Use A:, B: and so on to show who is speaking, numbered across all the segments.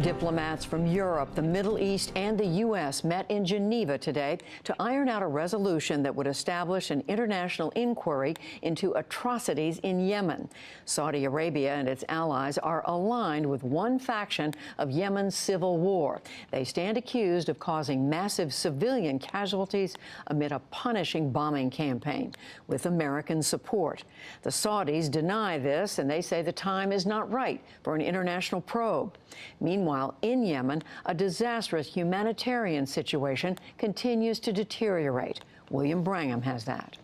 A: Diplomats from Europe, the Middle East, and the U.S. met in Geneva today to iron out a resolution that would establish an international inquiry into atrocities in Yemen. Saudi Arabia and its allies are aligned with one faction of Yemen's civil war. They stand accused of causing massive civilian casualties amid a punishing bombing campaign with American support. The Saudis deny this, and they say the time is not right for an international probe. Meanwhile, in Yemen, a disastrous humanitarian situation continues to deteriorate. William Brangham has that.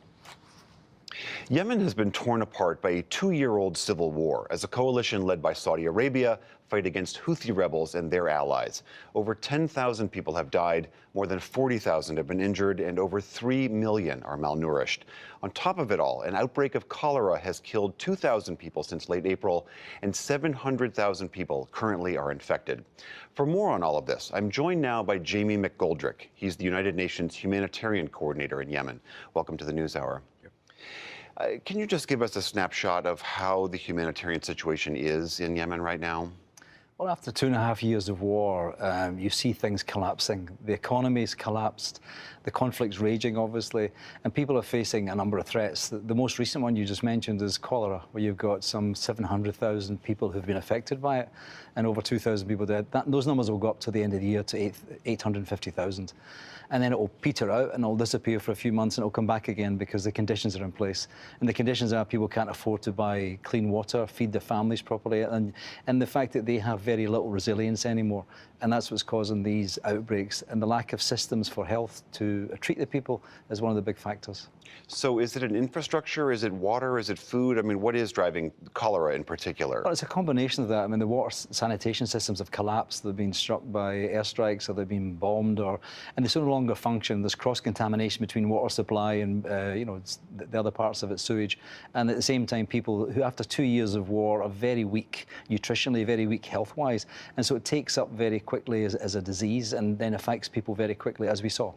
B: Yemen has been torn apart by a 2-year-old civil war as a coalition led by Saudi Arabia fight against Houthi rebels and their allies. Over 10,000 people have died, more than 40,000 have been injured, and over 3 million are malnourished. On top of it all, an outbreak of cholera has killed 2,000 people since late April, and 700,000 people currently are infected. For more on all of this, I'm joined now by Jamie McGoldrick. He's the United Nations Humanitarian Coordinator in Yemen. Welcome to the NewsHour. Can you just give us a snapshot of how the humanitarian situation is in Yemen right now?
C: Well, after 2.5 years of war, you see things collapsing. The economy's collapsed, the conflict's raging, obviously, and people are facing a number of threats. The most recent one you just mentioned is cholera, where you've got some 700,000 people who've been affected by it, and over 2,000 people dead. Those numbers will go up to the end of the year to 850,000. And then it will peter out and it'll disappear for a few months and it'll come back again because the conditions are in place. And the conditions are people can't afford to buy clean water, feed their families properly, and the fact that they have very little resilience anymore. And that's what's causing these outbreaks. And the lack of systems for health to treat the people is one of the big factors.
B: So is it an infrastructure? Is it water? Is it food? I mean, what is driving cholera in particular?
C: Well, it's a combination of that. I mean, the water sanitation systems have collapsed. They've been struck by airstrikes or they've been bombed, and they no longer function. There's cross-contamination between water supply and, the other parts of it, sewage. And at the same time, people who, after 2 years of war, are very weak nutritionally, very weak health-wise. And so it takes up very quickly as a disease and then affects people very quickly, as we saw.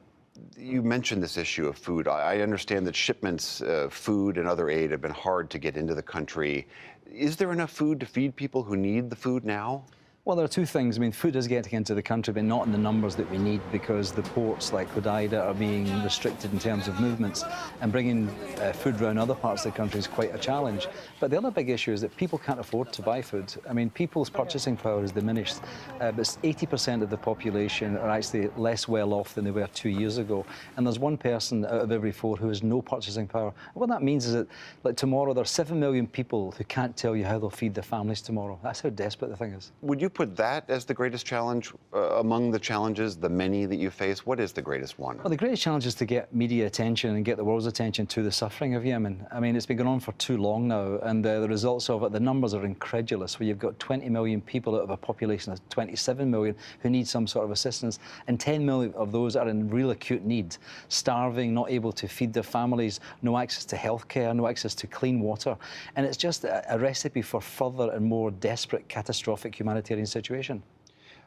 B: You mentioned this issue of food. I understand that shipments of food and other aid have been hard to get into the country. Is there enough food to feed people who need the food now?
C: Well, there are two things. I mean, food is getting into the country, but not in the numbers that we need because the ports like Hodeidah are being restricted in terms of movements, and bringing food around other parts of the country is quite a challenge. But the other big issue is that people can't afford to buy food. I mean, people's purchasing power is diminished, but 80% of the population are actually less well off than they were 2 years ago. And there's one person out of every 4 who has no purchasing power. And what that means is that, like tomorrow, there are 7 million people who can't tell you how they'll feed their families tomorrow. That's how desperate the thing is.
B: Would you put that as the greatest challenge among the challenges, the many that you face? What is the greatest one?
C: Well, the greatest challenge is to get media attention and get the world's attention to the suffering of Yemen. I mean, it's been going on for too long now, and the results of it, the numbers are incredulous, where you've got 20 million people out of a population of 27 million who need some sort of assistance, and 10 million of those are in real acute need, starving, not able to feed their families, no access to healthcare, no access to clean water. And it's just a recipe for further and more desperate, catastrophic humanitarian situation.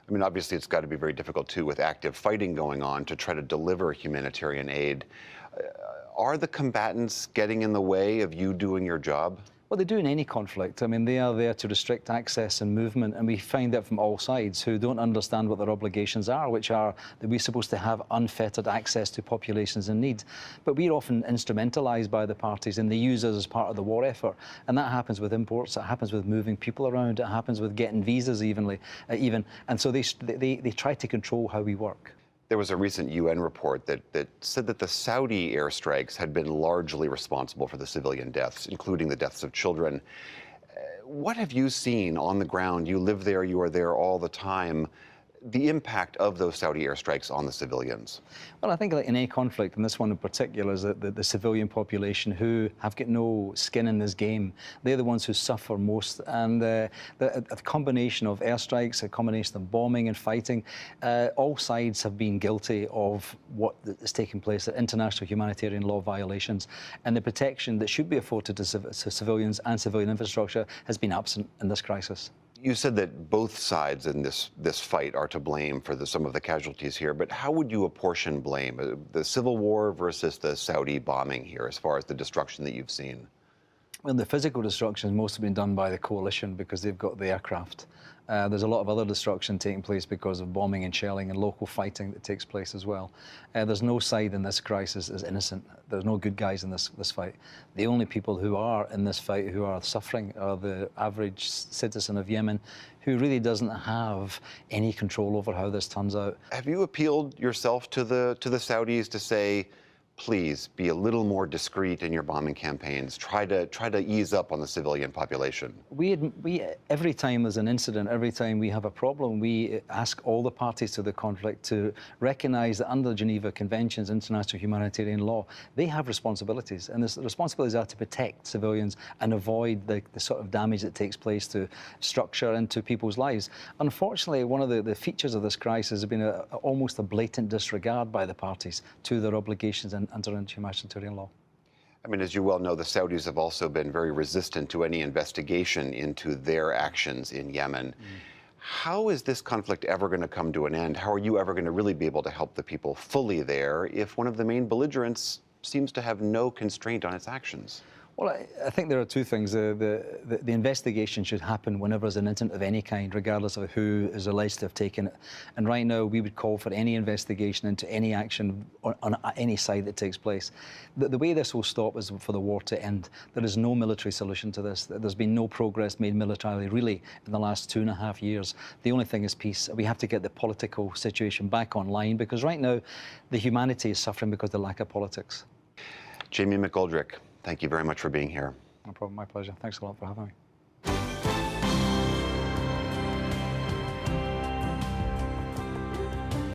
B: I mean, obviously, it's got to be very difficult, too, with active fighting going on to try to deliver humanitarian aid. Are the combatants getting in the way of you doing your job?
C: Well, they do in any conflict. I mean, they are there to restrict access and movement, and we find that from all sides who don't understand what their obligations are, which are that we're supposed to have unfettered access to populations in need. But we're often instrumentalized by the parties, and they use us as part of the war effort. And that happens with imports, it happens with moving people around, it happens with getting visas even. And so they try to control how we work.
B: There was a recent UN report that said that the Saudi airstrikes had been largely responsible for the civilian deaths, including the deaths of children. What have you seen on the ground? You live there, you are there all the time. The impact of those Saudi airstrikes on the civilians?
C: Well, I think like in any conflict, and this one in particular, is that the civilian population who have got no skin in this game, they're the ones who suffer most. And a combination of airstrikes, a combination of bombing and fighting, all sides have been guilty of what is taking place, international humanitarian law violations. And the protection that should be afforded to civilians and civilian infrastructure has been absent in this crisis.
B: You said that both sides in this fight are to blame for some of the casualties here, but how would you apportion blame? The civil war versus the Saudi bombing here, as far as the destruction that you've seen?
C: Well, the physical destruction has mostly been done by the coalition because they've got the aircraft. There's a lot of other destruction taking place because of bombing and shelling and local fighting that takes place as well. There's no side in this crisis is innocent. There's no good guys in this fight. The only people who are in this fight who are suffering are the average citizen of Yemen, who really doesn't have any control over how this turns out.
B: Have you appealed yourself to the Saudis to say, please be a little more discreet in your bombing campaigns. Try to ease up on the civilian population.
C: We every time there's an incident, every time we have a problem, we ask all the parties to the conflict to recognize that under the Geneva Conventions, international humanitarian law, they have responsibilities, and the responsibilities are to protect civilians and avoid the sort of damage that takes place to structure and to people's lives. Unfortunately, one of the features of this crisis has been almost a blatant disregard by the parties to their obligations under humanitarian law.
B: I mean, as you well know, the Saudis have also been very resistant to any investigation into their actions in Yemen. How is this conflict ever going to come to an end? How are you ever going to really be able to help the people fully there if one of the main belligerents seems to have no constraint on its actions?
C: Well, I think there are two things. The investigation should happen whenever there's an incident of any kind, regardless of who is alleged to have taken it. And right now, we would call for any investigation into any action on any side that takes place. The way this will stop is for the war to end. There is no military solution to this. There's been no progress made militarily, really, in the last 2.5 years. The only thing is peace. We have to get the political situation back online, because right now, the humanity is suffering because of the lack of politics.
B: Jamie McGoldrick, thank you very much for being here.
C: No problem, my pleasure. Thanks a lot for having me.